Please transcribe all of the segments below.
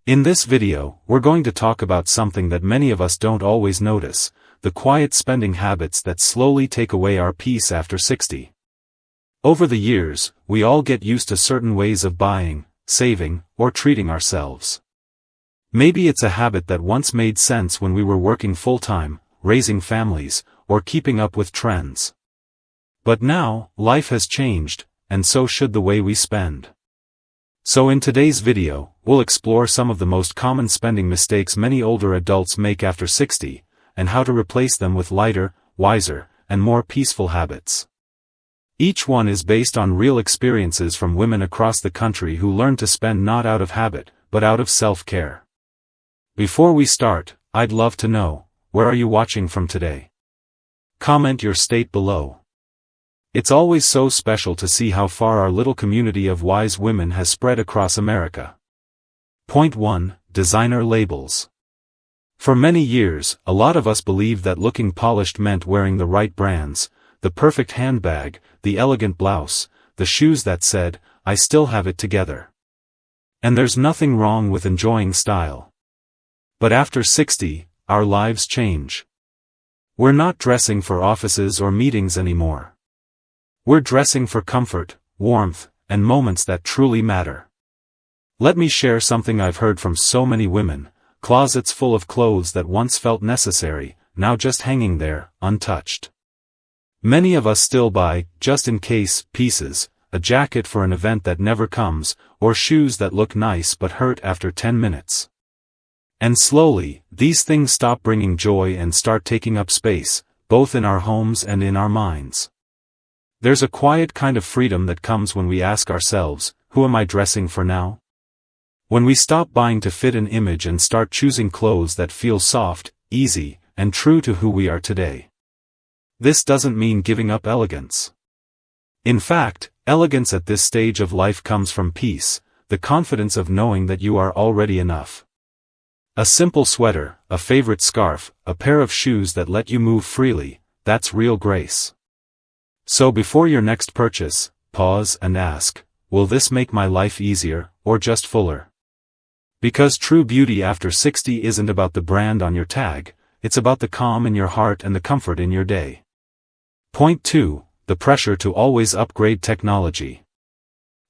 In this video, we're going to talk about something that many of us don't always notice, the quiet spending habits that slowly take away our peace after 60. Over the years, we all get used to certain ways of buying, saving, or treating ourselves. Maybe it's a habit that once made sense when we were working full-time, raising families, or keeping up with trends. But now, life has changed, and so should the way we spend. So in today's video, we'll explore some of the most common spending mistakes many older adults make after 60, and how to replace them with lighter, wiser, and more peaceful habits. Each one is based on real experiences from women across the country who learned to spend not out of habit, but out of self-care. Before we start, I'd love to know, where are you watching from today? Comment your state below. It's always so special to see how far our little community of wise women has spread across America. Point 1. Designer labels. For many years, a lot of us believed that looking polished meant wearing the right brands, the perfect handbag, the elegant blouse, the shoes that said, "I still have it together." And there's nothing wrong with enjoying style. But after 60, our lives change. We're not dressing for offices or meetings anymore. We're dressing for comfort, warmth, and moments that truly matter. Let me share something I've heard from so many women: closets full of clothes that once felt necessary, now just hanging there, untouched. Many of us still buy, just in case, pieces, a jacket for an event that never comes, or shoes that look nice but hurt after 10 minutes. And slowly, these things stop bringing joy and start taking up space, both in our homes and in our minds. There's a quiet kind of freedom that comes when we ask ourselves, who am I dressing for now? When we stop buying to fit an image and start choosing clothes that feel soft, easy, and true to who we are today. This doesn't mean giving up elegance. In fact, elegance at this stage of life comes from peace, the confidence of knowing that you are already enough. A simple sweater, a favorite scarf, a pair of shoes that let you move freely, that's real grace. So before your next purchase, pause and ask, will this make my life easier, or just fuller? Because true beauty after 60 isn't about the brand on your tag, it's about the calm in your heart and the comfort in your day. Point 2. The pressure to always upgrade technology.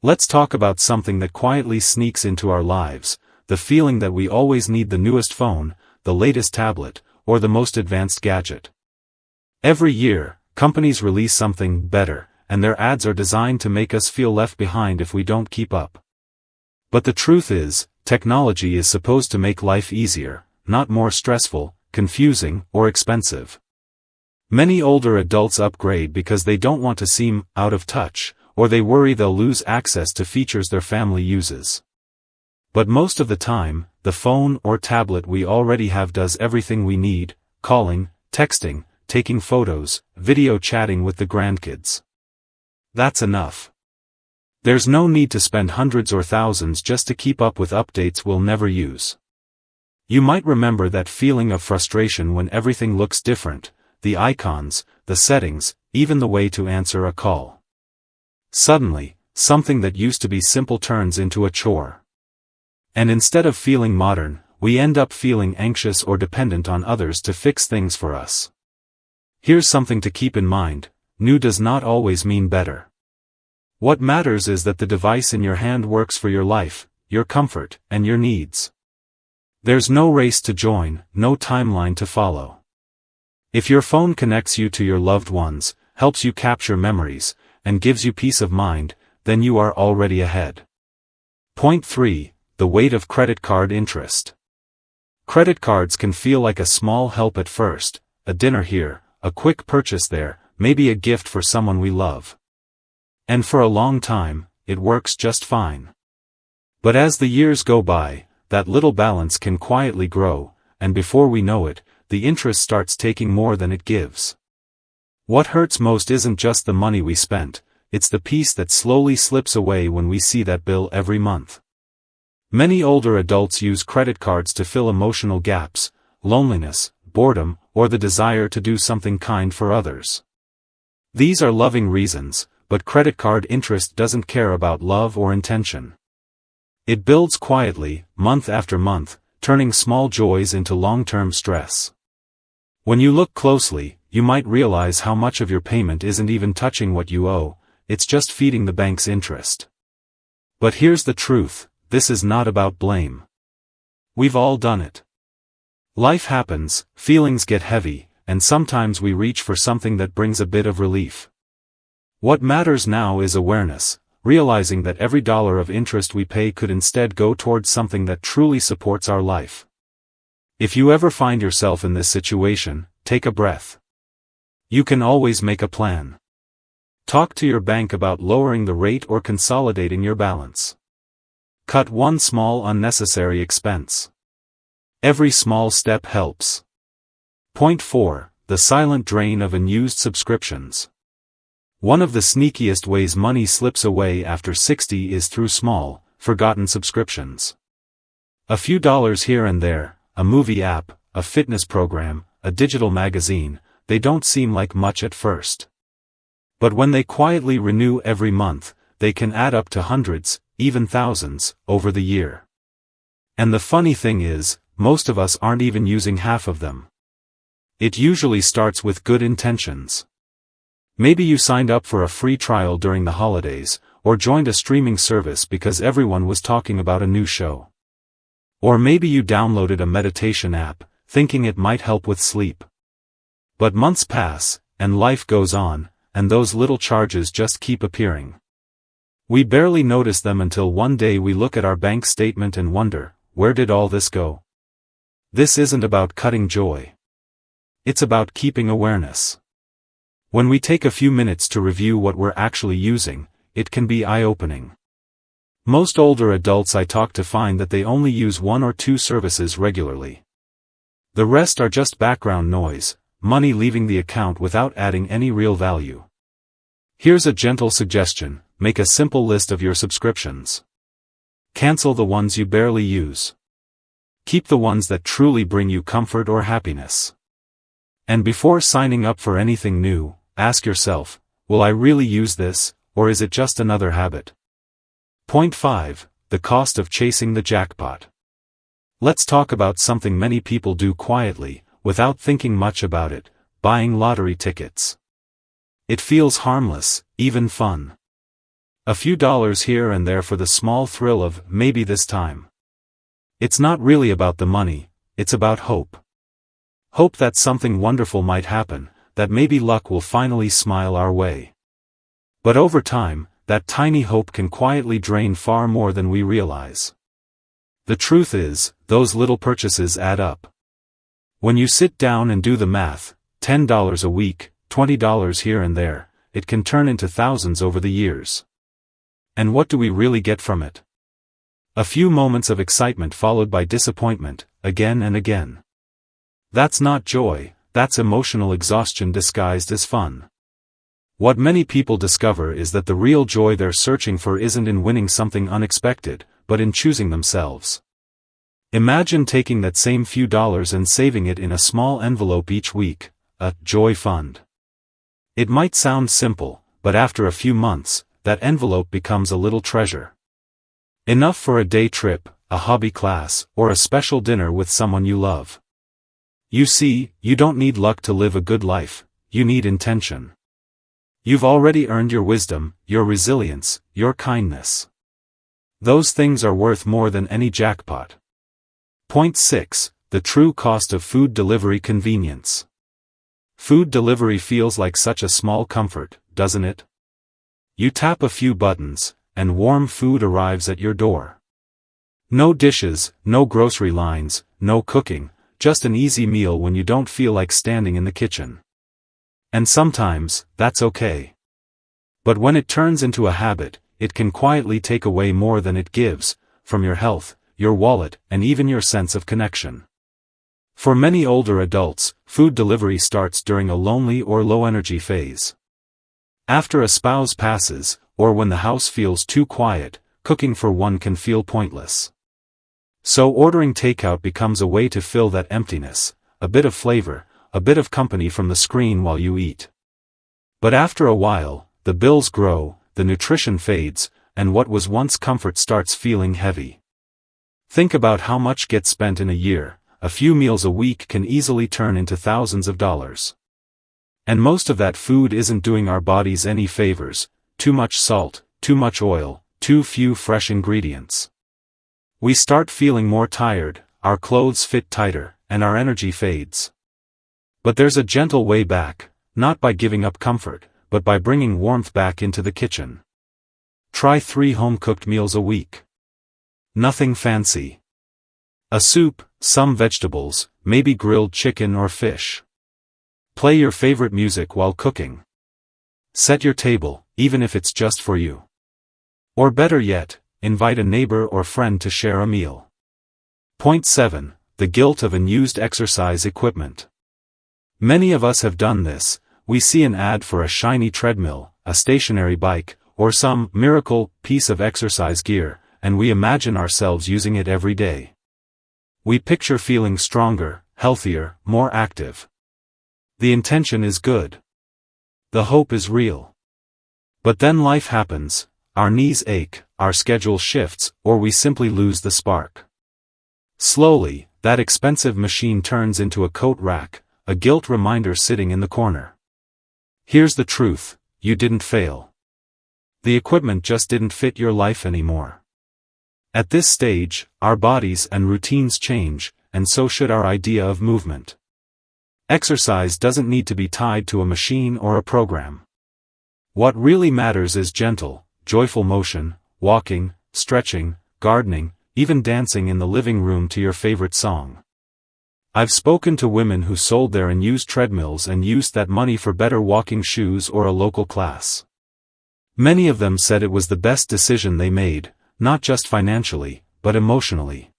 Let's talk about something that quietly sneaks into our lives, the feeling that we always need the newest phone, the latest tablet, or the most advanced gadget. Every year, companies release something better, and their ads are designed to make us feel left behind if we don't keep up. But the truth is, technology is supposed to make life easier, not more stressful, confusing, or expensive. Many older adults upgrade because they don't want to seem out of touch, or they worry they'll lose access to features their family uses. But most of the time, the phone or tablet we already have does everything we need: calling, texting, taking photos, video chatting with the grandkids. That's enough. There's no need to spend hundreds or thousands just to keep up with updates we'll never use. You might remember that feeling of frustration when everything looks different: the icons, the settings, even the way to answer a call. Suddenly, something that used to be simple turns into a chore. And instead of feeling modern, we end up feeling anxious or dependent on others to fix things for us. Here's something to keep in mind: new does not always mean better. What matters is that the device in your hand works for your life, your comfort, and your needs. There's no race to join, no timeline to follow. If your phone connects you to your loved ones, helps you capture memories, and gives you peace of mind, then you are already ahead. Point 3. The weight of credit card interest. Credit cards can feel like a small help at first: a dinner here, a quick purchase there, maybe a gift for someone we love. And for a long time, it works just fine. But as the years go by, that little balance can quietly grow, and before we know it, the interest starts taking more than it gives. What hurts most isn't just the money we spent, it's the peace that slowly slips away when we see that bill every month. Many older adults use credit cards to fill emotional gaps: loneliness, boredom, or the desire to do something kind for others. These are loving reasons, but credit card interest doesn't care about love or intention. It builds quietly, month after month, turning small joys into long-term stress. When you look closely, you might realize how much of your payment isn't even touching what you owe, it's just feeding the bank's interest. But here's the truth, this is not about blame. We've all done it. Life happens, feelings get heavy, and sometimes we reach for something that brings a bit of relief. What matters now is awareness, realizing that every dollar of interest we pay could instead go towards something that truly supports our life. If you ever find yourself in this situation, take a breath. You can always make a plan. Talk to your bank about lowering the rate or consolidating your balance. Cut one small unnecessary expense. Every small step helps. Point 4. The silent drain of unused subscriptions. One of the sneakiest ways money slips away after 60 is through small, forgotten subscriptions. A few dollars here and there, a movie app, a fitness program, a digital magazine, they don't seem like much at first. But when they quietly renew every month, they can add up to hundreds, even thousands, over the year. And the funny thing is, most of us aren't even using half of them. It usually starts with good intentions. Maybe you signed up for a free trial during the holidays, or joined a streaming service because everyone was talking about a new show. Or maybe you downloaded a meditation app, thinking it might help with sleep. But months pass, and life goes on, and those little charges just keep appearing. We barely notice them until one day we look at our bank statement and wonder, where did all this go? This isn't about cutting joy. It's about keeping awareness. When we take a few minutes to review what we're actually using, it can be eye-opening. Most older adults I talk to find that they only use one or two services regularly. The rest are just background noise, money leaving the account without adding any real value. Here's a gentle suggestion, make a simple list of your subscriptions. Cancel the ones you barely use. Keep the ones that truly bring you comfort or happiness. And before signing up for anything new, ask yourself, will I really use this, or is it just another habit? Point 5. The cost of chasing the jackpot. Let's talk about something many people do quietly, without thinking much about it, buying lottery tickets. It feels harmless, even fun. A few dollars here and there for the small thrill of, maybe this time. It's not really about the money, it's about hope. Hope that something wonderful might happen, that maybe luck will finally smile our way. But over time, that tiny hope can quietly drain far more than we realize. The truth is, those little purchases add up. When you sit down and do the math, $10 a week, $20 here and there, it can turn into thousands over the years. And what do we really get from it? A few moments of excitement followed by disappointment, again and again. That's not joy, that's emotional exhaustion disguised as fun. What many people discover is that the real joy they're searching for isn't in winning something unexpected, but in choosing themselves. Imagine taking that same few dollars and saving it in a small envelope each week, a joy fund. It might sound simple, but after a few months, that envelope becomes a little treasure. Enough for a day trip, a hobby class, or a special dinner with someone you love. You see, you don't need luck to live a good life, you need intention. You've already earned your wisdom, your resilience, your kindness. Those things are worth more than any jackpot. Point 6. The true cost of food delivery convenience. Food delivery feels like such a small comfort, doesn't it? You tap a few buttons, and warm food arrives at your door. No dishes, no grocery lines, no cooking, just an easy meal when you don't feel like standing in the kitchen. And sometimes, that's okay. But when it turns into a habit, it can quietly take away more than it gives, from your health, your wallet, and even your sense of connection. For many older adults, food delivery starts during a lonely or low-energy phase. After a spouse passes, or when the house feels too quiet, cooking for one can feel pointless. So ordering takeout becomes a way to fill that emptiness, a bit of flavor, a bit of company from the screen while you eat. But after a while, the bills grow, the nutrition fades, and what was once comfort starts feeling heavy. Think about how much gets spent in a year. A few meals a week can easily turn into thousands of dollars. And most of that food isn't doing our bodies any favors. Too much salt, too much oil, too few fresh ingredients. We start feeling more tired, our clothes fit tighter, and our energy fades. But there's a gentle way back, not by giving up comfort, but by bringing warmth back into the kitchen. Try 3 home-cooked meals a week. Nothing fancy. A soup, some vegetables, maybe grilled chicken or fish. Play your favorite music while cooking. Set your table, even if it's just for you. Or better yet, invite a neighbor or friend to share a meal. Point 7. The guilt of unused exercise equipment. Many of us have done this. We see an ad for a shiny treadmill, a stationary bike, or some miracle piece of exercise gear, and we imagine ourselves using it every day. We picture feeling stronger, healthier, more active. The intention is good. The hope is real. But then life happens, our knees ache, our schedule shifts, or we simply lose the spark. Slowly, that expensive machine turns into a coat rack, a guilt reminder sitting in the corner. Here's the truth, you didn't fail. The equipment just didn't fit your life anymore. At this stage, our bodies and routines change, and so should our idea of movement. Exercise doesn't need to be tied to a machine or a program. What really matters is gentle, joyful motion, walking, stretching, gardening, even dancing in the living room to your favorite song. I've spoken to women who sold their unused treadmills and used that money for better walking shoes or a local class. Many of them said it was the best decision they made, not just financially, but emotionally.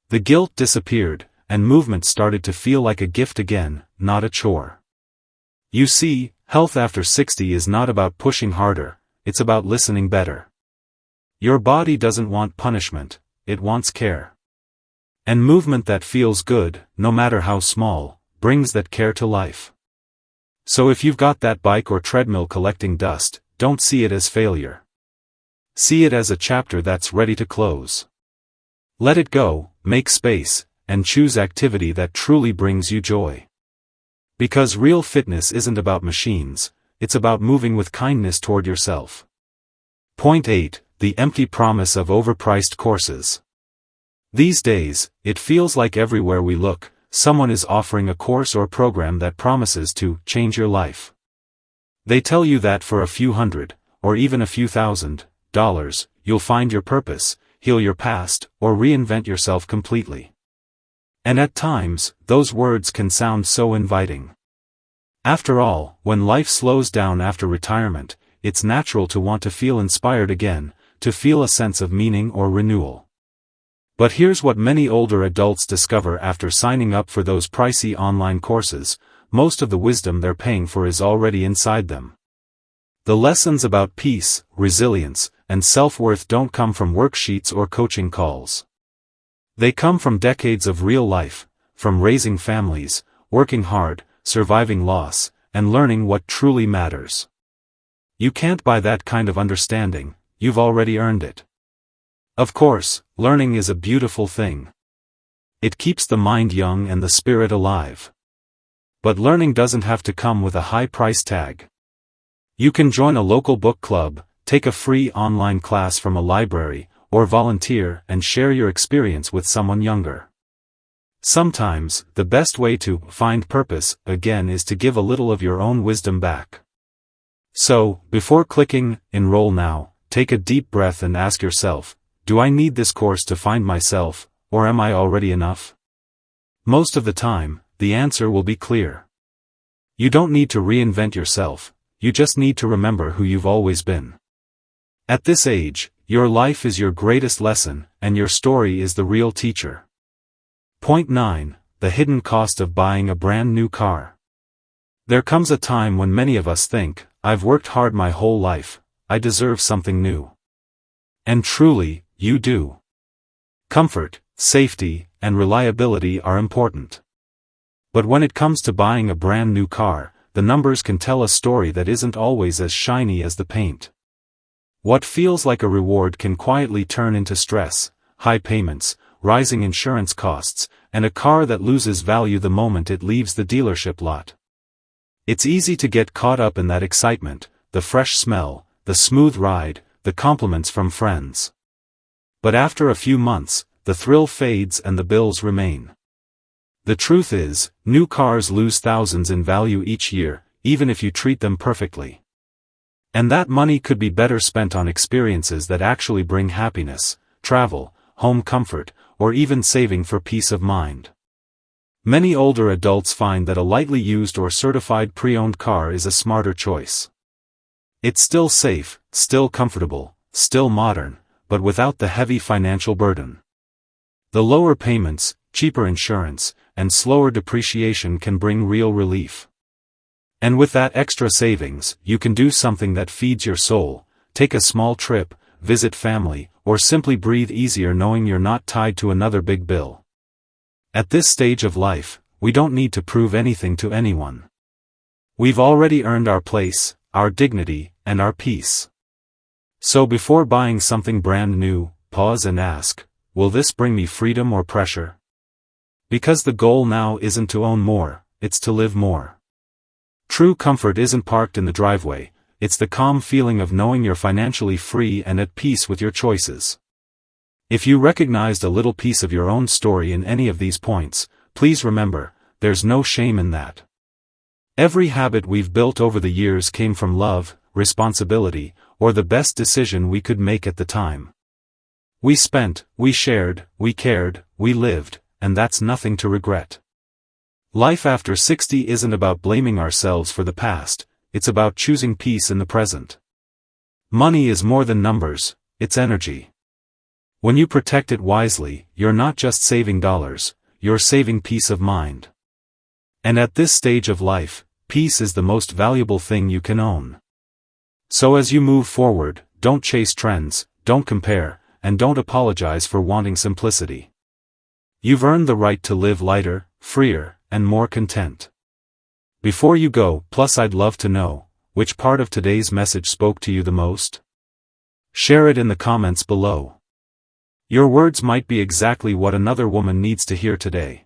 The guilt disappeared, and movement started to feel like a gift again, not a chore. You see, health after 60 is not about pushing harder, it's about listening better. Your body doesn't want punishment, it wants care. And movement that feels good, no matter how small, brings that care to life. So if you've got that bike or treadmill collecting dust, don't see it as failure. See it as a chapter that's ready to close. Let it go, make space, and choose activity that truly brings you joy. Because real fitness isn't about machines, it's about moving with kindness toward yourself. Point 8. The empty promise of overpriced courses. These days, it feels like everywhere we look, someone is offering a course or program that promises to change your life. They tell you that for a few $100, or even a few $1,000, you'll find your purpose, heal your past, or reinvent yourself completely. And at times, those words can sound so inviting. After all, when life slows down after retirement, it's natural to want to feel inspired again, to feel a sense of meaning or renewal. But here's what many older adults discover after signing up for those pricey online courses: most of the wisdom they're paying for is already inside them. The lessons about peace, resilience, and self-worth don't come from worksheets or coaching calls. They come from decades of real life, from raising families, working hard, surviving loss, and learning what truly matters. You can't buy that kind of understanding, you've already earned it. Of course, learning is a beautiful thing. It keeps the mind young and the spirit alive. But learning doesn't have to come with a high price tag. You can join a local book club, take a free online class from a library, or volunteer and share your experience with someone younger. Sometimes, the best way to find purpose, again, is to give a little of your own wisdom back. So, before clicking enroll now, take a deep breath and ask yourself, do I need this course to find myself, or am I already enough? Most of the time, the answer will be clear. You don't need to reinvent yourself, you just need to remember who you've always been. At this age, your life is your greatest lesson, and your story is the real teacher. Point 9. The hidden cost of buying a brand new car. There comes a time when many of us think, I've worked hard my whole life, I deserve something new. And truly, you do. Comfort, safety, and reliability are important. But when it comes to buying a brand new car, the numbers can tell a story that isn't always as shiny as the paint. What feels like a reward can quietly turn into stress, high payments, rising insurance costs, and a car that loses value the moment it leaves the dealership lot. It's easy to get caught up in that excitement, the fresh smell, the smooth ride, the compliments from friends. But after a few months, the thrill fades and the bills remain. The truth is, new cars lose thousands in value each year, even if you treat them perfectly. And that money could be better spent on experiences that actually bring happiness, travel, home comfort, or even saving for peace of mind. Many older adults find that a lightly used or certified pre-owned car is a smarter choice. It's still safe, still comfortable, still modern, but without the heavy financial burden. The lower payments, cheaper insurance, and slower depreciation can bring real relief. And with that extra savings, you can do something that feeds your soul, take a small trip, visit family, or simply breathe easier knowing you're not tied to another big bill. At this stage of life, we don't need to prove anything to anyone. We've already earned our place, our dignity, and our peace. So before buying something brand new, pause and ask, will this bring me freedom or pressure? Because the goal now isn't to own more, it's to live more. True comfort isn't parked in the driveway, it's the calm feeling of knowing you're financially free and at peace with your choices. If you recognized a little piece of your own story in any of these points, please remember, there's no shame in that. Every habit we've built over the years came from love, responsibility, or the best decision we could make at the time. We spent, we shared, we cared, we lived, and that's nothing to regret. Life after 60 isn't about blaming ourselves for the past, it's about choosing peace in the present. Money is more than numbers, it's energy. When you protect it wisely, you're not just saving dollars, you're saving peace of mind. And at this stage of life, peace is the most valuable thing you can own. So as you move forward, don't chase trends, don't compare, and don't apologize for wanting simplicity. You've earned the right to live lighter, freer, and more content. Before you go, plus I'd love to know, which part of today's message spoke to you the most? Share it in the comments below. Your words might be exactly what another woman needs to hear today.